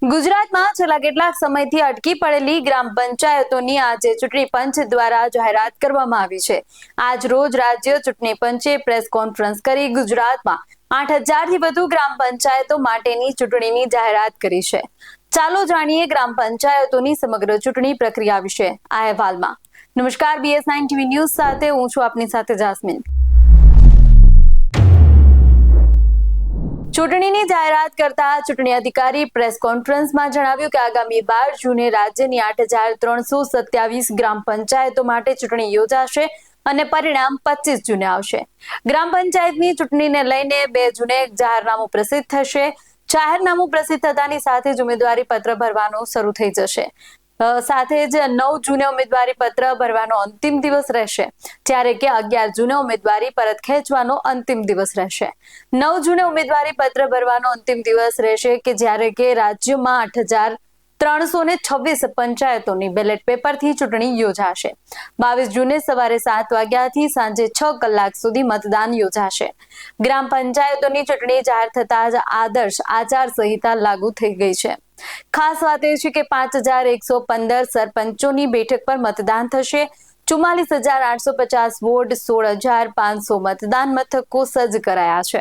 ગુજરાતમાં છેલ્લા કેટલાક સમયથી અટકી પડેલી ગ્રામ પંચાયતોની આજે ચૂંટણી પંચ દ્વારા જાહેરાત કરવામાં આવી છે। આજ રોજ રાજ્ય ચૂંટણી પંચે પ્રેસ કોન્ફરન્સ કરી ગુજરાતમાં 8,000 થી વધુ ગ્રામ પંચાયતો માટેની ચૂંટણીની જાહેરાત કરી છે। ચાલો જાણીએ ગ્રામ પંચાયતોની સમગ્ર ચૂંટણી પ્રક્રિયા વિશે આ અહેવાલમાં। નમસ્કાર, BS9 TV ન્યૂઝ સાથે હું છું આપની સાથે જાસ્મીન। ચૂંટણીની જાહેરાત કરતા ચૂંટણી અધિકારી પ્રેસ કોન્ફરન્સમાં જણાવ્યું કે આગામી 12 જૂને રાજ્યની 8,327 ગ્રામ પંચાયતો માટે ચૂંટણી યોજાશે અને પરિણામ 25 જૂને આવશે। ગ્રામ પંચાયતની ચૂંટણીને લઈને 2 જૂને જાહેરનામું પ્રસિદ્ધ થશે। જાહેરનામું પ્રસિદ્ધ થતાની સાથે જ ઉમેદવારી પત્ર ભરવાનું શરૂ થઈ જશે। સાથે જ 9 જૂને ઉમેદવારી પત્ર ભરવાનો અંતિમ દિવસ રહેશે, જ્યારે કે 11 જૂને ઉમેદવારી પરત ખેંચવાનો અંતિમ દિવસ રહેશે। 9 જૂને ઉમેદવારી પત્ર ભરવાનો અંતિમ દિવસ રહેશે કે જ્યારે કે રાજ્યમાં 8,326 પંચાયતોની બેલેટ પેપરથી ચૂંટણી યોજાશે। 22 જૂને સવારે 7 વાગ્યાથી સાંજે 6 કલાક સુધી મતદાન યોજાશે। ગ્રામ પંચાયતોની ચૂંટણી જાહેર થતા જ આદર્શ આચાર સંહિતા લાગુ થઈ ગઈ છે। ખાસ વાત એ છે કે 5,115 સરપંચોની બેઠક પર મતદાન થશે। 44,850 વોર્ડ, 16,500 મતદાન મથકો સજ્જ કરાયા છે।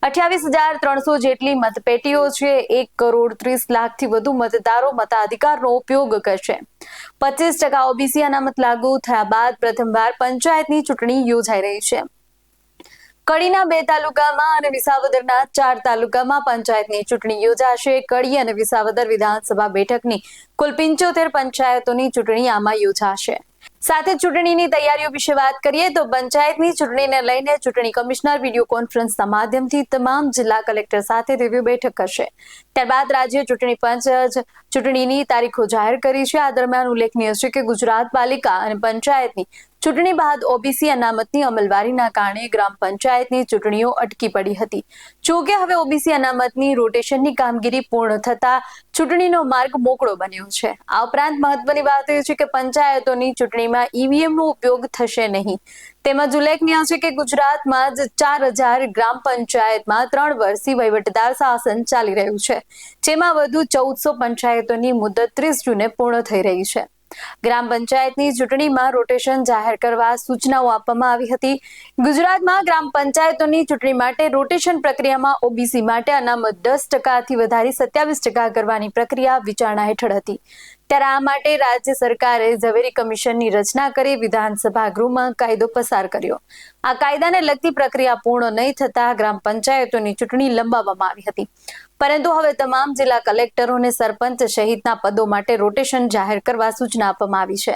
28,300 જેટલી મતપેટીઓ છે। 1,30,00,000થી વધુ મતદારો મતાધિકારનો ઉપયોગ કરશે। 25% OBC અનામત લાગુ થયા બાદ પ્રથમવાર પંચાયતની ચૂંટણી યોજાઈ રહી છે। કડીના 2 તાલુકામાં અને વિસાવદરના 4 તાલુકામાં પંચાયતની ચૂંટણી યોજાશે। કડી અને વિસાવદર વિધાનસભા બેઠકની કુલ 75 પંચાયતોની ચૂંટણી આમાં યોજાશે। સાથે ચૂંટણીની તૈયારીઓ વિશે વાત કરીએ તો પંચાયતની ચૂંટણીને લઈને ચૂંટણી કમિશનર વિડીયો કોન્ફરન્સના માધ્યમથી તમામ જિલ્લા કલેક્ટર સાથે રિવ્યુ બેઠક કરશે। ત્યારબાદ રાજ્ય ચૂંટણી પંચ ચૂંટણીની તારીખો જાહેર કરી છે। આ દરમિયાન ઉલ્લેખનીય છે કે ગુજરાત પાલિકા અને પંચાયતની ચૂંટણી બાદ OBC અનામતની અમલવારીના કારણે ગ્રામ પંચાયતની ચૂંટણીઓ અટકી પડી હતી। જોકે હવે OBC અનામતની રોટેશનની કામગીરી પૂર્ણ થતા ચૂંટણીનો માર્ગ મોકળો બન્યો છે। આ ઉપરાંત મહત્વની વાત એ છે કે પંચાયતોની ચૂંટણીમાં EVMનો ઉપયોગ થશે નહીં। તેમજ ઉલ્લેખનીય છે કે ગુજરાતમાં જ 4,000 ગ્રામ પંચાયતમાં 3 વર્ષથી વહીવટદાર શાસન ચાલી રહ્યું છે, જેમાં વધુ 1,400 પંચાયતોની મુદત 30 જૂને પૂર્ણ થઈ રહી છે। ગ્રામ પંચાયતની ચૂંટણીમાં રોટેશન જાહેર કરવા સૂચનાઓ આપવામાં આવી હતી। ગુજરાતમાં ગ્રામ પંચાયતોની ચૂંટણી માટે રોટેશન પ્રક્રિયામાં OBC માટે અનામત 10%થી વધારી 27% કરવાની પ્રક્રિયા વિચારણા હેઠળ હતી। ત્યારે આ માટે રાજ્ય સરકારે ઝવેરી કમિશનની રચના કરી વિધાનસભા ગૃહમાં કાયદો પસાર કર્યો। આ કાયદાને લગતી પ્રક્રિયા પૂર્ણ નહીં થતા ગ્રામ પંચાયતોની ચૂંટણી લંબાવવામાં આવી હતી, પરંતુ હવે તમામ જિલ્લા કલેક્ટરો અને સરપંચ સહિતના પદો માટે રોટેશન જાહેર કરવા સૂચના આપવામાં આવી છે।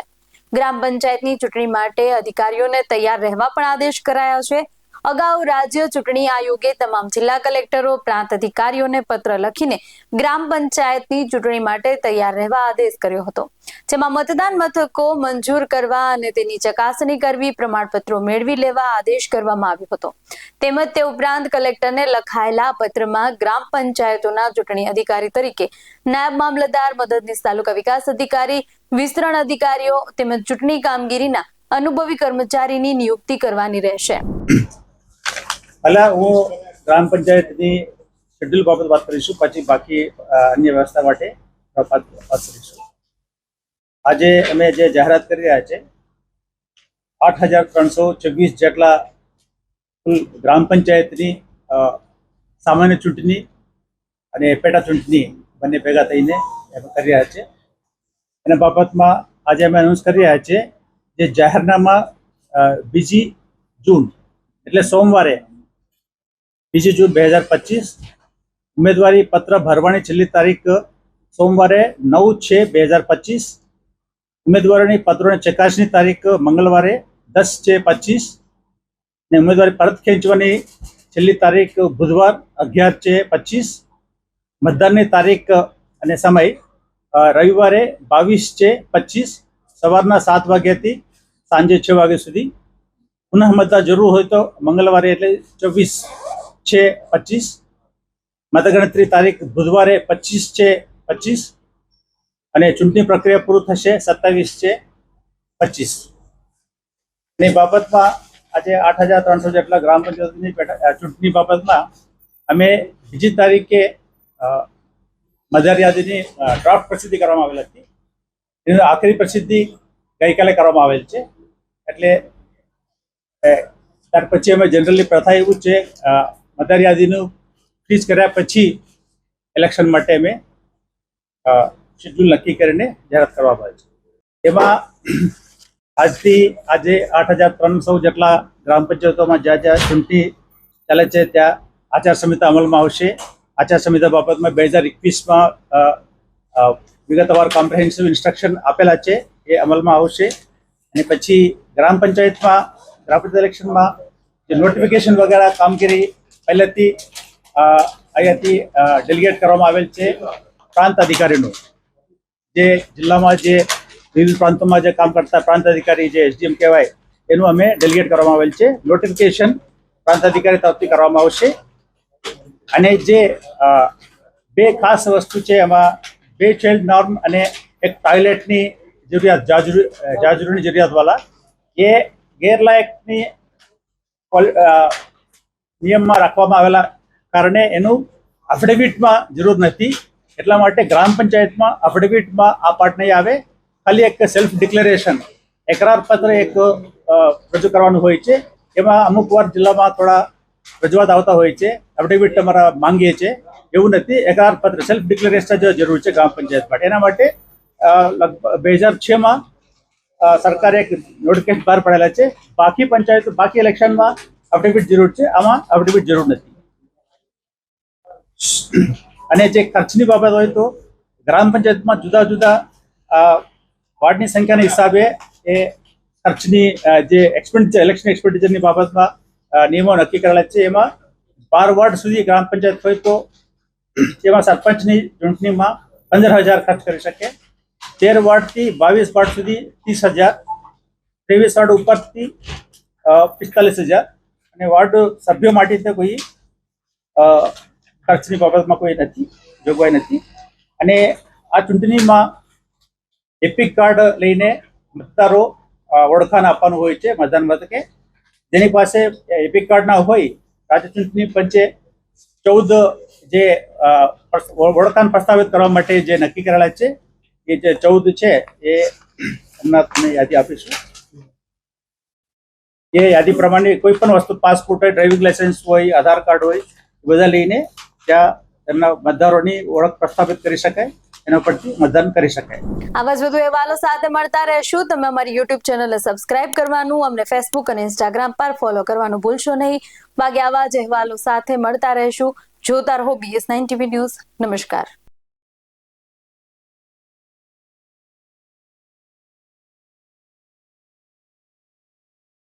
ગ્રામ પંચાયતની ચૂંટણી માટે અધિકારીઓને તૈયાર રહેવા પણ આદેશ કરાયા છે। અગાઉ રાજ્ય ચૂંટણી આયોગે તમામ જિલ્લા કલેક્ટરો, પ્રાંત અધિકારીઓને પત્ર લખીને ગ્રામ પંચાયતની ચૂંટણી માટે તૈયાર રહેવા આદેશ કર્યો હતો, જેમાં મતદાન મથકો મંજૂર કરવા અને તેની ચકાસણી કરવી, પ્રમાણપત્રો મેળવી લેવા આદેશ કરવામાં આવ્યો હતો। તેમજ તે ઉપરાંત કલેક્ટરને લખાયેલા પત્રમાં ગ્રામ પંચાયતોના ચૂંટણી અધિકારી તરીકે નાયબ મામલતદાર, મદદનીશ તાલુકા વિકાસ અધિકારી, વિસ્તરણ અધિકારીઓ તેમજ ચૂંટણી કામગીરીના અનુભવી કર્મચારીની નિયુક્તિ કરવાની રહેશે। પહેલા હું ગ્રામ પંચાયતની શેડ્યુલ બાબત વાત કરીશું, પછી બાકી અન્ય વ્યવસ્થા માટે વાત કરીશું। આજે અમે જે જાહેરાત કરી રહ્યા છે 8,326 જેટલા કુલ ગ્રામ પંચાયતની સામાન્ય ચૂંટણી અને પેટા ચૂંટણી બંને ભેગા થઈને કરી રહ્યા છે। એના બાબતમાં આજે અમે અનાઉન્સ કરી રહ્યા છીએ જે જાહેરનામા 2 જૂન એટલે સોમવારે 2 જૂન 2025, ઉમેદવારી પત્ર ભરવાની છેલ્લી તારીખ સોમવારે 9/6/2025, ઉમેદવારોની પત્રોની ચકાસણી તારીખ મંગળવારે 10/6/25 ને ઉમેદવારી પરત ખેંચવાની છેલ્લી તારીખ બુધવાર 11/6/25, મતદાનની તારીખ અને સમય રવિવારે 22/6/25 સવારના 7 વાગ્યાથી સાંજે 6 વાગ્યા સુધી। પુનઃ મતદાન જરૂર હોય તો મંગળવારે એટલે 24/6/25, મતગણતરી તારીખ બુધવારે 25/6/25 અને ચૂંટણી પ્રક્રિયા પૂરું થશે 27/6/25। ની બાબતમાં આજે 8,300 જેટલા ગ્રામ પંચાયતની ચૂંટણી બાબતમાં અમે બીજી તારીખે મતદાર યાદીની ડ્રાફ્ટ પ્રસિદ્ધિ કરવામાં આવેલ હતી. એની આખરી પ્રસિદ્ધિ ગઈકાલે કરવામાં આવેલ છે. એટલે ત્યાર પછી અમે જનરલી પ્રથા એવું છે, મતદાર યાદીનું ફ્રીઝ કર્યા પછી ઇલેક્શન માટે અમે શેડ્યુલ નક્કી કરીને જાહેરાત કરવામાં આવે છે. એમાં આજથી આજે 8,300 જેટલા ગ્રામ પંચાયતોમાં જ્યાં જ્યાં ચૂંટણી ચાલે છે ત્યાં આચારસંહિતા અમલમાં આવશે. આચારસંહિતા બાબતમાં 2021માં વિગતવાર કોમ્પ્રિહેન્સિવ ઇન્સ્ટ્રક્શન આપેલા છે, એ અમલમાં આવશે. અને પછી ગ્રામ પંચાયત ઇલેક્શનમાં જે નોટિફિકેશન વગેરે કામગીરી પહેલેથી અહીંયાથી ડેલિગેટ કરવામાં આવેલ છે પ્રાંત અધિકારીનું. જે જિલ્લામાં જે વિવિધ પ્રાંતોમાં જે કામ કરતા પ્રાંત અધિકારી જે SDM કહેવાય એનું અમે ડેલિગેટ કરવામાં આવેલ છે. નોટિફિકેશન પ્રાંત અધિકારી તરફથી કરવામાં આવશે. અને જે બે ખાસ વસ્તુ છે એમાં 2 ચાઇલ્ડ નોર્મ અને એક ટોયલેટની જરૂરિયાત, જાજરૂની જરૂરિયાતવાળા એ ગેરલાયકની નિયમમાં રાખવામાં આવેલા કારણે એનું એફિડેવિટમાં જરૂર નથી. એટલા માટે ગ્રામ પંચાયતમાં એફિડેવિટમાં આ પાર્ટ નહીં આવે. ખાલી એક સેલ્ફ ડિક્લેરેશન, એકરાર પત્ર એક રજૂ કરવાનું હોય છે. એમાં અમુક વાર જિલ્લામાં થોડા રજૂઆત આવતા હોય છે, એફિડેવિટ તમારા માંગીએ છીએ, એવું નથી. એકરાર પત્ર સેલ્ફ ડિક્લેરેશન જ જરૂર છે ગ્રામ પંચાયત માટે. એના માટે લગભગ 2006માં સરકારે એક નોટિફિકેશન બહાર પાડેલા છે. બાકી પંચાયતો બાકી ઇલેક્શનમાં એફિડેવિટ જરૂર છે, આમાં એફિડેવિટ જરૂર નથી. અને જે ખર્ચની બાબત હોય તો ગ્રામ પંચાયતમાં જુદા જુદા વાર્ડની સંખ્યાના હિસાબે એ ખર્ચની જે એક્સપેન્ડિચર, ઇલેક્શન એક્સપેન્ડિચરની બાબતમાં નિયમો નક્કી કરેલા છે. એમાં 12 વોર્ડ સુધી ગ્રામ પંચાયત હોય તો એમાં સરપંચની ચૂંટણીમાં 15,000 ખર્ચ કરી શકે. 13 વોર્ડથી 22 વોર્ડ સુધી 30,000, 23 વોર્ડ ઉપરથી 45,000. અને વોર્ડ સભ્યો માટે કોઈ ખર્ચની બાબતમાં કોઈ નથી, જોગવાઈ નથી. અને આ ચૂંટણીમાં એપિક કાર્ડ લઈને મતદારો ઓળખાણ આપવાનું હોય છે મતદાન મથકે. જેની પાસે એપિક કાર્ડ ના હોય, રાજ્ય ચૂંટણી પંચે 14 જે ઓળખાણ પ્રસ્તાવિત કરવા માટે જે નક્કી કરેલા છે, એ જે 14 છે એ હમણાં તમને યાદી આપીશું. એ યાદી પ્રમાણે કોઈ પણ વસ્તુ, પાસપોર્ટ હોય, ડ્રાઇવિંગ લાયસન્સ હોય, આધાર કાર્ડ હોય, એ બધા લઈને ત્યાં તેમના મતદારોની ઓળખ પ્રસ્થાપિત કરી શકાય, એના પરથી મતદાન કરી શકાય. આવા જ વધુ અહેવાલો સાથે મળતા રહેશું. તમે અમારી YouTube ચેનલને સબસ્ક્રાઇબ કરવાનું, અમને Facebook અને Instagram પર ફોલો કરવાનું ભૂલશો નહીં. બાકી આવા જ અહેવાલો સાથે મળતા રહેશું. જોતા રહો BS9 TV ન્યૂઝ. નમસ્કાર.